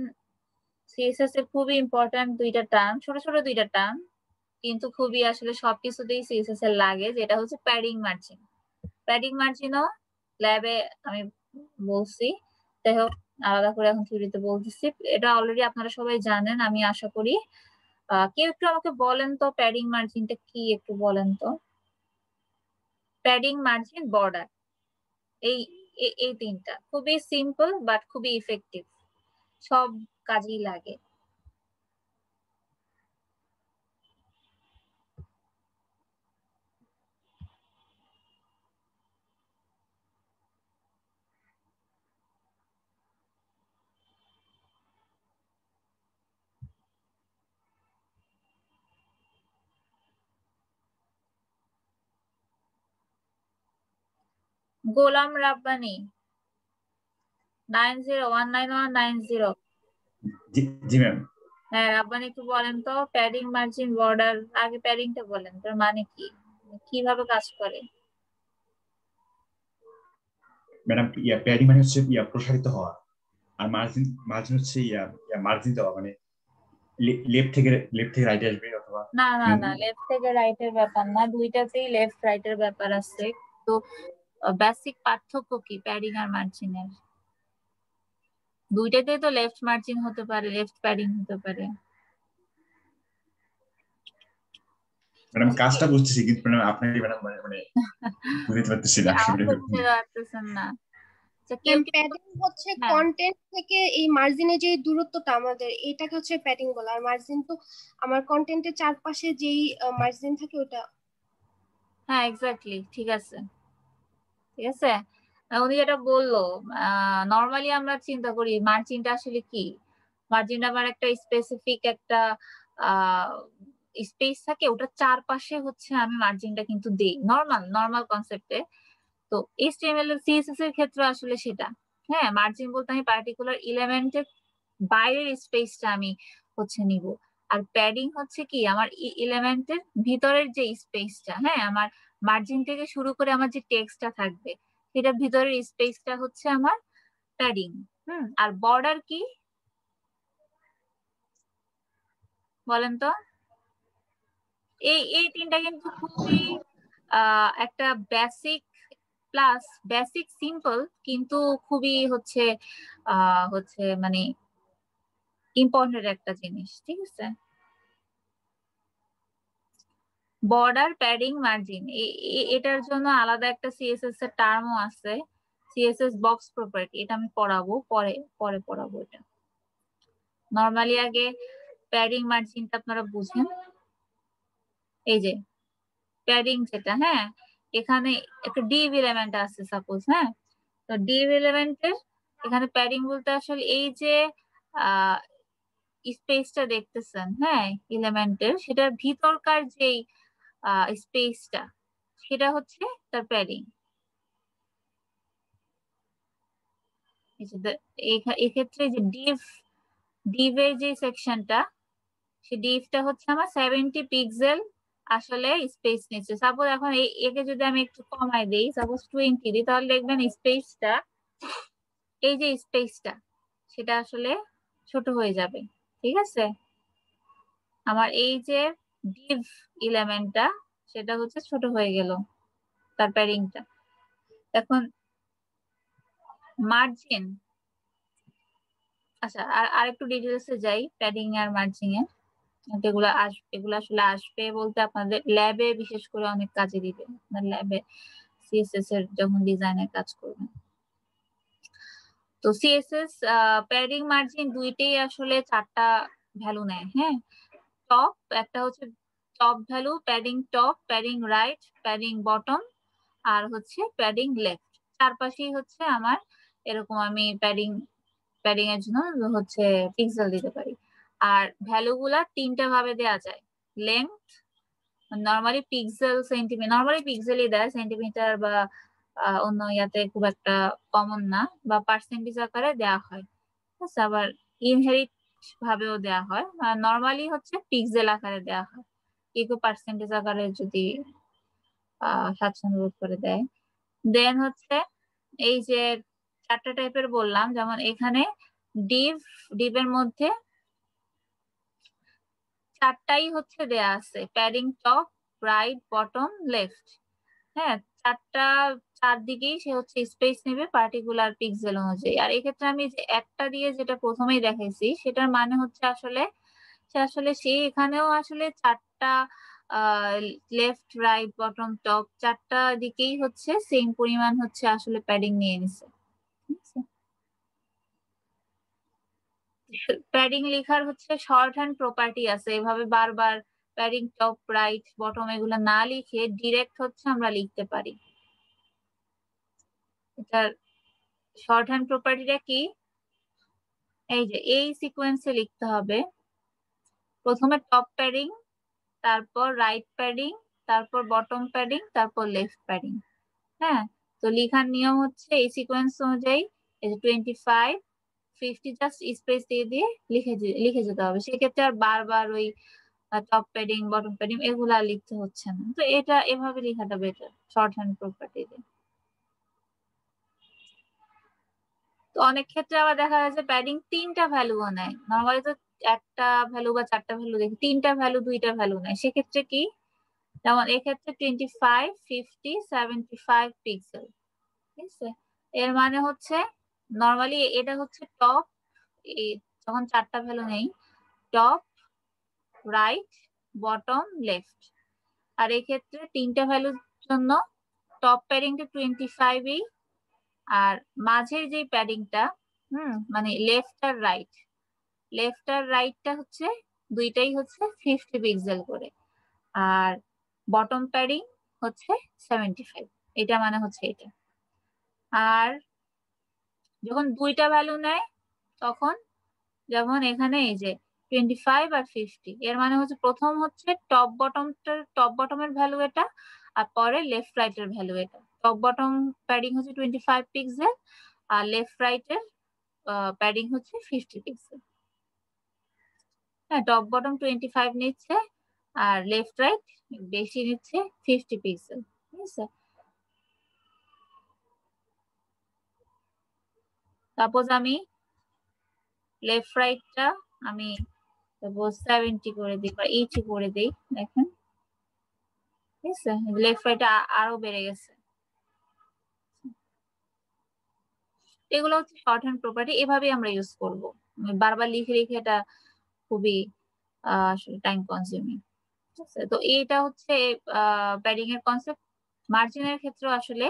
সিএসএস এর খুবই ইম্পর্টেন্ট দুইটা টার্ম, ছোট ছোট দুইটা টার্ম, কিন্তু খুবই আসলে সবকিছুতেই সিএসএস এর লাগে, যেটা হচ্ছে প্যাডিং মার্জিন। প্যাডিং মার্জিনও ল্যাবে আমি বলছি, যাই হোক আলাদা করে এখন থিওরিতে বলতেছি। এটা অলরেডি আপনারা সবাই জানেন আমি আশা করি। কেউ একটু আমাকে বলেন তো প্যাডিং মার্জিনটা কি, একটু বলেন তো। প্যাডিং, মার্জিন, বর্ডার, এই এই তিনটা খুবই সিম্পল বাট খুবই ইফেক্টিভ, সব কাজেই লাগে। গোলাম রাব্বানি 90199190। জি জি ম্যাম। হ্যাঁ রাব্বানি, একটু বলেন তো প্যাডিং, মার্জিন, বর্ডার। আগে প্যাডিংটা বলেন, তার মানে কি, কিভাবে কাজ করে। ম্যাডাম, প্যাডিং মানে হচ্ছে প্রসারিত হওয়া, আর মার্জিন মার্জিন হচ্ছে মার্জিন দেওয়া, মানে লেফট থেকে রাইটে আসবে অথবা না না না, লেফট থেকে রাইটের ব্যাপার না, দুইটাতেই লেফট রাইটের ব্যাপার আছে। তো বেসিক পার্থক্য কি প্যাডিং আর মার্জিনের? দুইটাতেই তো লেফট মার্জিন হতে পারে, লেফট প্যাডিং হতে পারে। ম্যাডাম কাজটা বুঝতেছি, কিন্তু ম্যাডাম আপনাকে ম্যাডাম মানে মানে বুঝতে পারতেছি না আসলে। আমাকে বুঝতে পারতেছেন না? আচ্ছা, কেউ ম্যাম কি? প্যাডিং হচ্ছে হ্যাঁ কন্টেন্ট থেকে এই মার্জিনের যে দূরত্বটা আমাদের, এটাকে হচ্ছে প্যাডিং বলা। আর মার্জিন তো আমার কন্টেন্টের চারপাশে যেই মার্জিন থাকে ওটা। হ্যাঁ, এক্স্যাক্টলি, ঠিক আছে ঠিক আছে। উনি যেটা বললো, নর্মালি আমরা চিন্তা করি মার্জিনটা আসলে কি। মার্জিনটা আমার একটা স্পেসিফিক একটা স্পেস থাকে, ওটার চারপাশে হচ্ছে আমি মার্জিনটা কিন্তু দেই নর্মাল নর্মাল কনসেপ্টে। তো এইচটিএমএল এর সিএসএস এর ক্ষেত্রে আসলে সেটা, হ্যাঁ, মার্জিন বলতে আমি পার্টিকুলার এলিমেন্টের বাইরের স্পেসটা আমি হচ্ছে নিব। আর প্যাডিং হচ্ছে কি আমার এলিমেন্টের ভিতরের যে স্পেসটা, হ্যাঁ, আমার মার্জিন থেকে শুরু করে আমার যে টেক্সটটা থাকবে সেটার ভিতরের স্পেসটা হচ্ছে আমার প্যাডিং। আর বর্ডার কি বলেন তো? এই এই তিনটা কিন্তু খুবই একটা বেসিক প্লাস বেসিক সিম্পল, কিন্তু খুবই হচ্ছে হচ্ছে মানে ইম্পর্টেন্ট একটা জিনিস, ঠিক আছে। বর্ডার, প্যাডিং, মার্জিন, এটার জন্য আলাদা একটা সিএসএস এর টার্মও আছে, সিএসএস বক্স প্রপার্টি। এটা আমি পড়াবো পরে, পরে পড়াবো এটা। নর্মালি আগে প্যাডিং মার্জিনটা আপনারা বুঝেন। এই যে প্যাডিং যেটা, হ্যাঁ, এখানে একটা ডিভ এলিমেন্ট আছে সাপোজ, হ্যাঁ। তো ডিভ এলিমেন্টের এখানে প্যাডিং বলতে আসলে এই যে আহ স্পেসটা দেখতেছেন, হ্যাঁ, এলিমেন্টের সেটার ভিতরকার যেই স্পেসটা, সেটা হচ্ছে তার প্যাডিং। এক্ষেত্রে যে ডিভের যে সেকশনটা, সে ডিভটা হচ্ছে আমার 70 পিক্সেল আসলে স্পেস নিচ্ছে। সাপোজ এখন একে যদি আমি একটু কমাই দিই, সাপোজ 20 দিই, তাহলে দেখবেন স্পেসটা, এই যে স্পেসটা, সেটা আসলে ছোট হয়ে যাবে, ঠিক আছে। আমার এই যে ডিভ এলিমেন্টটা, সেটা হচ্ছে ছোট হয়ে গেল তার প্যাডিংটা। এখন মার্জিন, আচ্ছা, আর একটু ডিটেলসে যাই প্যাডিং আর মার্জিং এ। এগুলো আসলে আসবে বলতে আপনাদের ল্যাবে বিশেষ করে অনেক কাজে দিবে, আপনার ল্যাবে সিএসএস এর যখন ডিজাইনের কাজ করবেন। তো সিএসএস প্যাডিং মার্জিন দুইটাই আসলে 4টা ভ্যালু নেয়, হ্যাঁ। টপ একটা হচ্ছে top value, padding top, padding right, padding bottom, আর হচ্ছে প্যাডিং লেফট। চারপাশেই হচ্ছে আমার এরকম আমি প্যাডিং প্যাডিং এর জন্য হচ্ছে পিক্সেল দিতে পারি। আর ভ্যালু গুলা 3টা ভাবে দেওয়া যায়। Length, normally pixel centimetre, normally পিক্সেলই দেয়, সেন্টিমিটার বা অন্য ইয়াতে খুব একটা কমন না, বা পার্সেন্টেজ আকারে দেওয়া হয়, ঠিক আছে। আবার ইনহেরিট ভাবেও দেওয়া হয়, নর্মালি হচ্ছে পিক্সেল আকারে দেওয়া হয়, কেউ পার্সেন্টেজ আকারে যদি স্বাচ্ছন্দ্য বোধ করে দেয়। দেন হচ্ছে এই যে 4টা টাইপের বললাম, যেমন এখানে ডিভ, ডিভের মধ্যে 4টাই হচ্ছে দেয়া আছে, padding top, right, bottom, left, হ্যাঁ। 4টা চারদিকেই সে হচ্ছে স্পেস নেবে পার্টিকুলার পিক্সেল অনুযায়ী। আর এক্ষেত্রে আমি যে একটা দিয়ে যেটা প্রথমেই দেখাইছি, সেটার মানে হচ্ছে আসলে সে এখানেও আসলে 4টা লেফট, রাইট, বটম, টপ 4টা দিকেই হচ্ছে সেম পরিমাণ হচ্ছে আসলে প্যাডিং নিয়ে নিছে, ঠিক আছে। প্যাডিং লেখার হচ্ছে শর্ট হ্যান্ড প্রপার্টি আছে, এভাবে বারবার প্যাডিং টপ, রাইট, বটম এগুলো না লিখে ডিরেক্ট হচ্ছে আমরা লিখতে পারি। এটার শর্ট হ্যান্ড প্রপার্টিটা কি, এই যে এই সিকোয়েন্সে লিখতে হবে। প্রথমে টপ প্যাডিং, তারপর রাইট প্যাডিং, তারপর বটম প্যাডিং, তারপর লেফট প্যাডিং, হ্যাঁ। তো লেখার নিয়ম হচ্ছে এই সিকোয়েন্স অনুযায়ী, এই যে 25, 50 জাস্ট স্পেস দিয়ে দিয়ে লিখে যেতে হবে। সেক্ষেত্রে আর বারবার ওই টপ প্যাডিং, বটম প্যাডিং এগুলা লিখতে হচ্ছে না। তো এটা এভাবে লেখাটা বেটার শর্ট হ্যান্ড প্রপার্টি দিয়ে। তো অনেক ক্ষেত্রে আবার দেখা যায় যে প্যাডিং 3টা ভ্যালুও নেয়, নর্মালি তো একটা ভ্যালু বা 4টা ভ্যালু দেখি, 3টা ভ্যালু 2টা ভ্যালু নেয়। সেক্ষেত্রে কি, যেমন এক্ষেত্রে 25, 50, 75 পিক্সেল, ঠিক আছে। এর মানে হচ্ছে নর্মালি এটা হচ্ছে টপ, যখন 4টা ভ্যালু নেই, টপ, রাইট, বটম, লেফট। আর এক্ষেত্রে তিনটা ভ্যালুর জন্য টপ প্যাডিংটা 25ই, আর মাঝের যে প্যাডিংটা মানে লেফট আর রাইটটা হচ্ছে দুইটাই হচ্ছে 50 পিক্সেল করে, আর বটম প্যাডিং হচ্ছে 75। এটা মানে হচ্ছে এটা। আর যখন দুইটা ভ্যালু নেয় তখন, যেমন এখানে এই যে 25 আর 50, এর মানে হচ্ছে প্রথম হচ্ছে টপ বটমের ভ্যালু এটা, আর পরে লেফট রাইটের ভ্যালু এটা। টপ বটম প্যাডিং হচ্ছে 25 পিক্সেল, আর লেফট রাইটের প্যাডিং হচ্ছে 50 পিক্সেল। হ্যাঁ, টপ বটম 25 নিচ্ছে, আর লেফট রাইট বেশি নিচ্ছে 50 পিক্সেল। ঠিক আছে, সাপোজ আমি লেফট রাইটটা আমি 70 করে দিই বা 80 করে দিই, দেখেন। ঠিক আছে, লেফট রাইট আরো বেড়ে গেছে। এগুলো হচ্ছে শর্ট হ্যান্ড প্রপার্টি, এভাবে আমরা ইউজ করব। বারবার লিখে লিখে এটা খুবই আসলে টাইম কনজিউমিং। ঠিক আছে, তো এটা হচ্ছে প্যাডিং এর কনসেপ্ট। মার্জিনের ক্ষেত্রে আসলে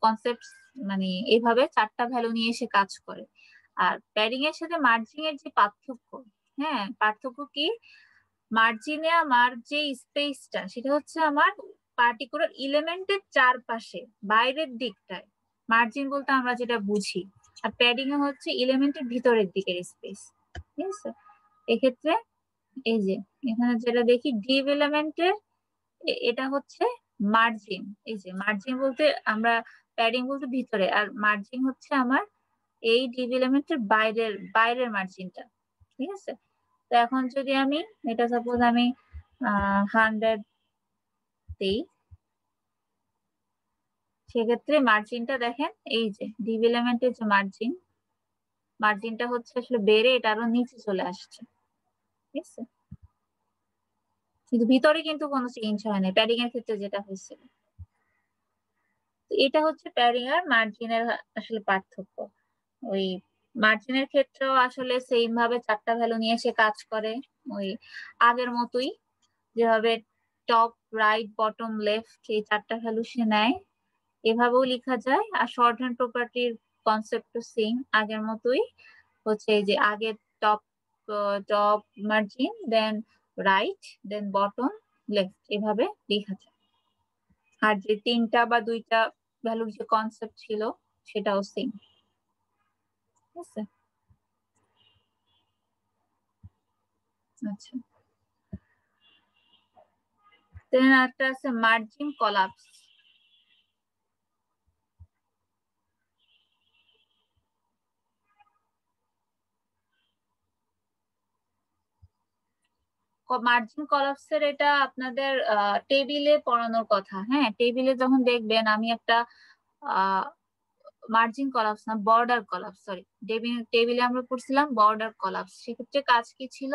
কনসেপ্ট মানে এইভাবে চারটা ভ্যালু নিয়ে এসে কাজ করে। আর প্যাডিং এর সাথে মার্জিন এর যে পার্থক্য, হ্যাঁ পার্থক্য কি, মার্জিনে আমার যে স্পেসটা সেটা হচ্ছে আমার পার্টিকুলার এলিমেন্টের চারপাশে বাইরের দিকটায় মার্জিন বলতে আমরা যেটা বুঝি, আর প্যাডিং এ হচ্ছে এলিমেন্টের ভিতরের দিকের স্পেস। ঠিক আছে, এক্ষেত্রে এই যে এখানে যেটা দেখি ডিভ এলিমেন্টের এটা হচ্ছে মার্জিন। এই যে মার্জিন বলতে আমরা প্যাডিং বলতে ভিতরে, আর মার্জিন হচ্ছে আমার এই ডিভ এলিমেন্টের বাইরের মার্জিনটা। ঠিক আছে, তো এখন যদি আমি এটা সাপোজ আমি 100 দিই, সেক্ষেত্রে মার্জিনটা দেখেন এই যে ডিভ এলিমেন্টের যে মার্জিনটা হচ্ছে আসলে বেড়ে এটা আরো নিচে চলে আসছে। ঠিক আছে, কিন্তু ভিতরে কিন্তু কোনো চেঞ্জ হয় না প্যাডিং এর ক্ষেত্রে যেটা হয়েছিল। এটা হচ্ছে প্যাডিং আর মার্জিনের আসলে পার্থক্য। ওই মার্জিনের ক্ষেত্রেও আসলে সেম ভাবে চারটা ভ্যালু নিয়ে এসে কাজ করে, ওই আগের মতোই যেভাবে টপ রাইট বটম লেফট এই চারটা ভ্যালু সে নেয়, এভাবেও লেখা যায়। আর শর্ট হ্যান্ড প্রপার্টির কনসেপ্ট সেম আগের মতোই, হচ্ছে এই যে আগে টপ টপ মার্জিন, দেন রাইট, দেন বটম লেফট, এভাবে লেখা যায়। আর যে তিনটা বা দুইটা ভ্যালুর যে কনসেপ্ট ছিল সেটাও সেম। ঠিক আছে, আচ্ছা, দেন একটা আছে মার্জিন কলাপস। মার্জিন কলাপসের এটা আপনাদের টেবিলে পড়ানোর কথা। হ্যাঁ, টেবিলে যখন দেখবেন আমি একটা মার্জিন কলাপস না, বর্ডার কলাপস, সরি, টেবিলে আমরা পড়ছিলাম বর্ডার কলাপস। সেক্ষেত্রে কাজ কি ছিল,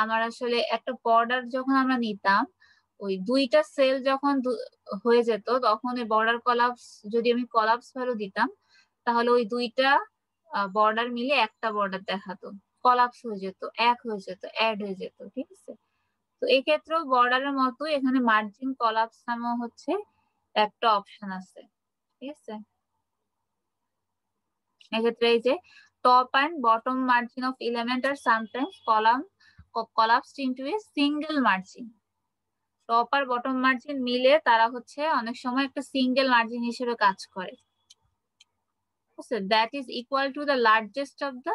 আমার আসলে একটা বর্ডার যখন আমরা নিতাম, ওই দুইটা সেল যখন হয়ে যেত তখন ওই বর্ডার কলাপস, যদি আমি কলাপস ভ্যালু দিতাম তাহলে ওই দুইটা বর্ডার মিলে একটা বর্ডার দেখাতো, কলাপস হয়ে যেত, এক হয়ে যেত, অ্যাড হয়ে যেত। ঠিক আছে, তো এক্ষেত্রেও বর্ডারের মতো এখানে মার্জিন কলাপস নামও হচ্ছে একটা অপশন আছে। ঠিক আছে, এক্ষেত্রে এই যে top and bottom margin of element আর sometimes collapsed into a single margin। Top আর বটম মার্জিন মিলে তারা হচ্ছে অনেক সময় একটা সিঙ্গেল মার্জিন হিসেবে কাজ করে। That is equal to the largest of the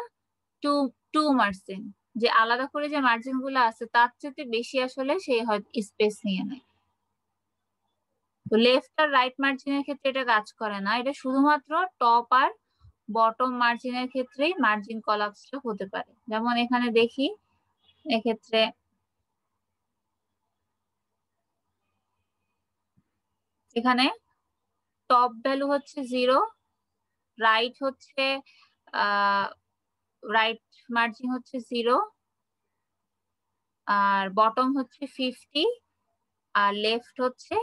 two margin. যে আলাদা করে যে মার্জিন গুলো আছে তার চেয়ে বেশি আসলে সেই হয় স্পেস নিয়ে নেয়। তো লেফট আর রাইট মার্জিনের ক্ষেত্রে এটা কাজ করে না, এটা শুধুমাত্র টপ আর বটম মার্জিনের ক্ষেত্রেই মার্জিন কলাপসটা হতে পারে। যেমন এখানে দেখি, এক্ষেত্রে এখানে টপ ভ্যালু হচ্ছে 0, রাইট হচ্ছে রাইট মার্জিন হচ্ছে 0, আর বটম হচ্ছে 50, আর লেফট হচ্ছে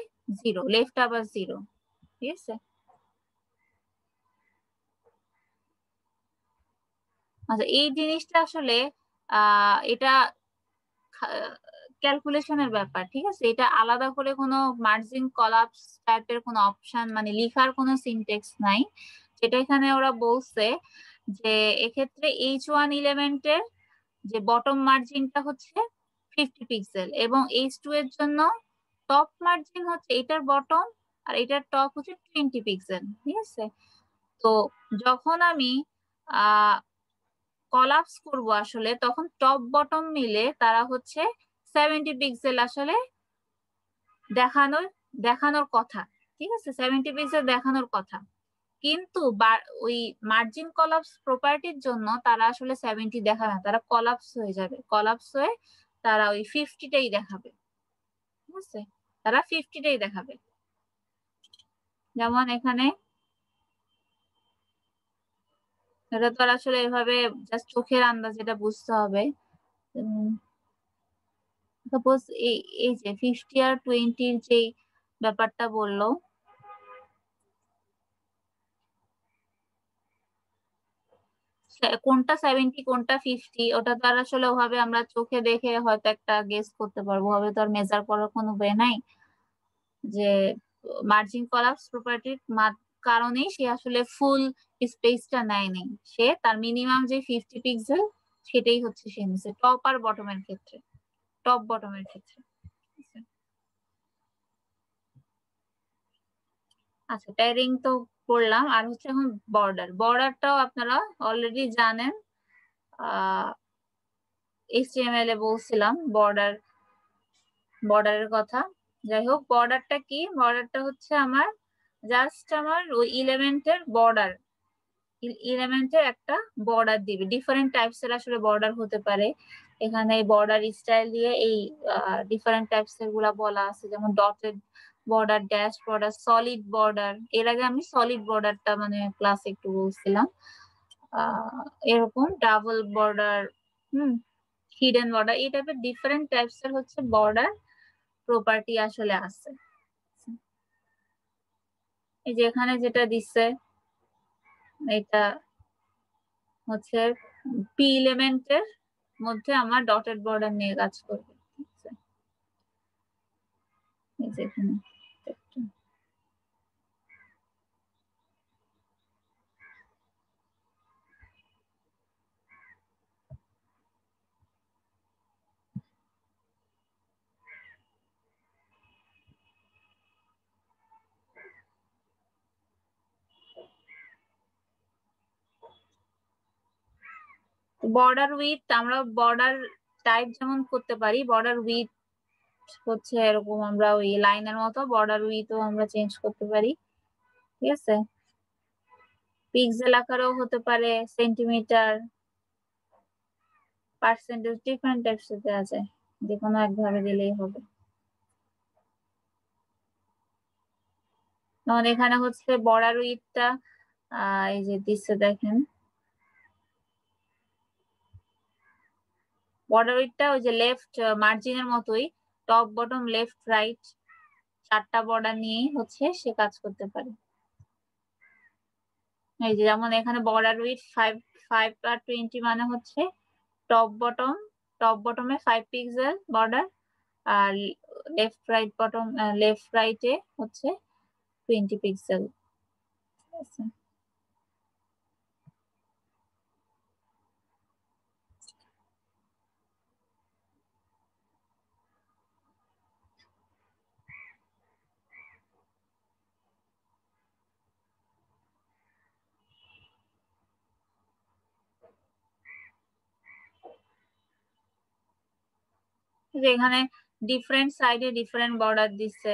0, লেফট আবার 0। ঠিক আছে, আচ্ছা এই জিনিসটা আসলে এটা ক্যালকুলেশনের ব্যাপার, ঠিক আছে। এটা আলাদা করে কোনো মার্জিন কলাপস টাইপের কোনো অপশন মানে লিখার কোনো সিনটেক্স নাই। যেটা এখানে ওরা বলছে যে এক্ষেত্রে H1 এলিমেন্টের যে বটম মার্জিনটা হচ্ছে 50 পিক্সেল এবং H2 এর জন্য টপ মার্জিন হচ্ছে এটার বটম আর এটার টপ হচ্ছে 20 পিক্সেল, ঠিক আছে। তো যখন আমি কলাপস করব আসলে তখন টপ বটম মিলে তারা হচ্ছে 70 পিক্সেল আসলে দেখানোর কথা, ঠিক আছে, 70 পিক্সেল দেখানোর কথা। কিন্তু ওই মার্জিন কলাপস প্রপার্টির জন্য তারা আসলে 70 দেখাবে না, তারা কলাপস হয়ে যাবে, কলাপস হয়ে তারা ওই 50টাই দেখাবে, ঠিক আছে, তারা 50টাই দেখাবে। যেমন এখানে এটা তো আসলে এভাবে জাস্ট চোখের আন্দাজ, এটা বুঝতে হবে। সাপোজ এই যে 50 আর 20 যে ব্যাপারটা বললো, কোনটা 70 কোনটা 50 ওটা তো আর আসলে ওভাবে আমরা চোখে দেখে হয়তো একটা গেস করতে পারবো, হবে তো আর মেজার করার কোনো ওয়ে নাই। যে মার্জিন কলাপস প্রপার্টির কারণেই সে আসলে ফুল স্পেসটা নেয়নি, সে তার মিনিমাম যে 50 পিক্সেল সেটাই হচ্ছে সে নিছে টপ আর বটমের ক্ষেত্রে, টপ বটমের ক্ষেত্রে। আচ্ছা, প্যারিং তো করলাম, আর হচ্ছে এখন বর্ডারটাও আপনারা অলরেডি জানেন। HTML এ বলছিলাম বর্ডারের কথা। যাই হোক, বর্ডারটা কি, বর্ডারটা হচ্ছে আমার জাস্ট আমার ওই এলিমেন্টের একটা বর্ডার দিবে। ডিফারেন্ট টাইপস এর আসলে বর্ডার হতে পারে, এখানে বর্ডার স্টাইল দিয়ে এই ডিফারেন্ট টাইপস এর গুলা বলা আছে, যেমন dotted border, dash border, solid border. এর আগে আমি সলিড বর্ডারটা মানে ক্লাসে একটু বলছিলাম। এরকম ডাবল বর্ডার, হিডেন বর্ডার, এই টাইপের ডিফারেন্ট টাইপস এর হচ্ছে বর্ডার প্রপার্টি আসলে আছে। এই যে এখানে যেটা দিচ্ছে এটা হচ্ছে পি এলিমেন্টের মধ্যে আমার ডটেড বর্ডার নিয়ে কাজ করবে, ঠিক আছে। এই যে এখানে বর্ডার উইথ, আমরা বর্ডার টাইপ যেমন করতে পারি, বর্ডার উইথ হচ্ছে এরকম আমরা ওই লাইনের মতো বর্ডার উইথও আমরা চেঞ্জ করতে পারি, ঠিক আছে। পিক্সেল আকারেও হতে পারে, সেন্টিমিটার, পার্সেন্টেজ, ডিফারেন্ট টাইপস এর দেওয়া যায়, যে কোনো একভাবে দিলেই হবে। যেমন এখানে হচ্ছে বর্ডার উইথটা এই যে দিচ্ছে দেখেন, বর্ডার উইথটা ওই যে লেফট মার্জিনের মতোই টপ বটম লেফট রাইট 4টা বর্ডার নিয়েই হচ্ছে সে কাজ করতে পারে। এই যে যেমন এখানে বর্ডার উইথ 5 আর 20 মানে হচ্ছে টপ বটমে 5 পিক্সেল বর্ডার, আর লেফট রাইটে হচ্ছে 20 পিক্সেল, ঠিক আছে। এখানে ডিফারেন্ট সাইডে ডিফারেন্ট বর্ডার দিচ্ছে,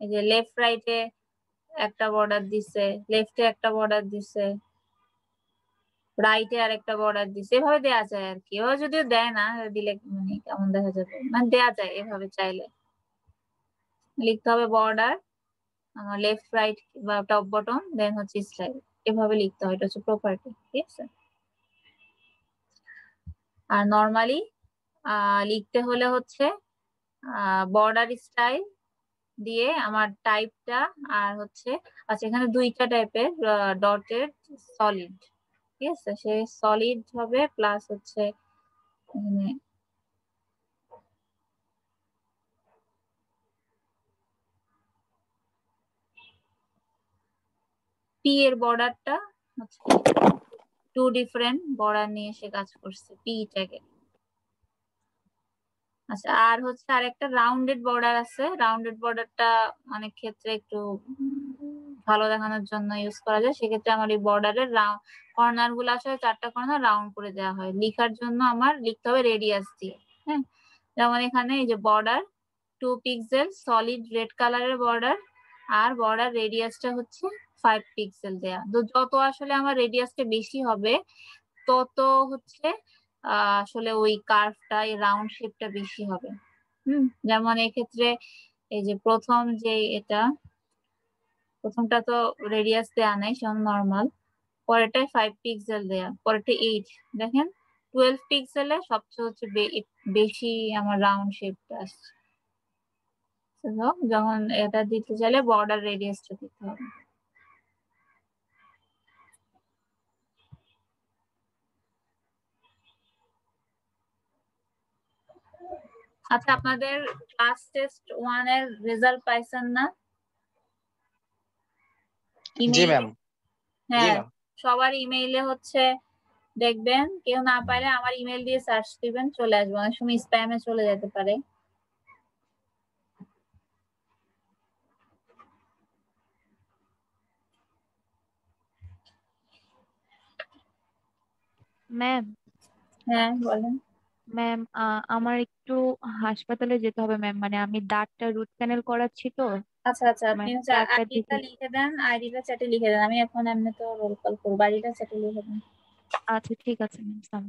এই যে লেফট রাইটে একটা বর্ডার দিচ্ছে, লেফটে একটা বর্ডার দিচ্ছে, রাইটে আর একটা বর্ডার দিচ্ছে, এভাবে দেয়া যায় আর কি। এভাবে যদিও দেয় না, দিলে মানে কেমন দেখা যাবে, মানে দেয়া যায় এভাবে চাইলে। লিখতে হবে বর্ডার লেফট রাইট বা টপ বটম দেন হচ্ছে স্টাইল, এভাবে লিখতে হয়, এটা হচ্ছে প্রপার্টি, ঠিক আছে। আর নর্মালি লিখতে হলে হচ্ছে বর্ডার স্টাইল দিয়ে আমার টাইপটা, আর হচ্ছে আচ্ছা এখানে 2টা টাইপের ডটেড সলিড, ঠিক আছে, সে সলিড হবে প্লাস হচ্ছে এখানে পি এর বর্ডারটা হচ্ছে টু ডিফারেন্ট বর্ডার নিয়ে সে কাজ করছে পিটাকে। আচ্ছা, আর হচ্ছে আরেকটা রাউন্ডেড বর্ডার আছে। রাউন্ডেড বর্ডারটা অনেক ক্ষেত্রে একটু ভালো দেখানোর জন্য ইউজ করা যায়। সেক্ষেত্রে আমার এই বর্ডারের কর্নার গুলো আসলে 4টা কর্নার রাউন্ড করে দেওয়া হয়। লিখার জন্য আমার লিখতে হবে রেডিয়াস দিয়ে। হ্যাঁ, যেমন এখানে এই যে বর্ডার 2 পিক্সেল সলিড রেড কালারের বর্ডার, আর বর্ডার রেডিয়াসটা হচ্ছে 5 পিক্সেল দেয়া। তো যত আসলে আমার রেডিয়াসটা বেশি হবে তত হচ্ছে আসলে ওই কার্ভটা, এই রাউন্ড শেপটা বেশি হবে। যেমন এক্ষেত্রে এই যে প্রথমটা তো রেডিয়াস দেয়া নাই, সেজন্য নর্মাল। পরেরটায় 5 পিক্সেল দেয়া, পরেরটা 8। দেখেন 12 পিক্সেলে সবচেয়ে হচ্ছে বেশি আমার রাউন্ড শেপটা আসছে। যখন এটা দিতে চাইলে বর্ডার রেডিয়াসটা দিতে হবে। আচ্ছা, আপনাদের ক্লাস টেস্ট 1 এর রেজাল্ট পাইছেন না? জি ইমেইলে? ম্যাম। জি হ্যাঁ, ম্যাম। সবার ইমেইলে হচ্ছে দেখবেন। কেউ না পারে আমার ইমেইল দিয়ে সার্চ দিবেন, চলে আসবে। অনেক সময় স্প্যামে চলে যেতে পারে। ম্যাম। হ্যাঁ বলেন। ম্যাম, আমার একটু হাসপাতালে যেতে হবে ম্যাম, মানে আমি দাঁতটা রুট ক্যানেল করাচ্ছি তো। আচ্ছা আচ্ছা, আপনি মানে হচ্ছে 4টার আইডিটা দিকে। লিখে দেন, আইডিটা চ্যাটে লিখে দেন। আমি এখন এমনি তো রোল কল করবো, আইডিটা চ্যাটে লিখে দেন। আচ্ছা ঠিক আছে ম্যাম।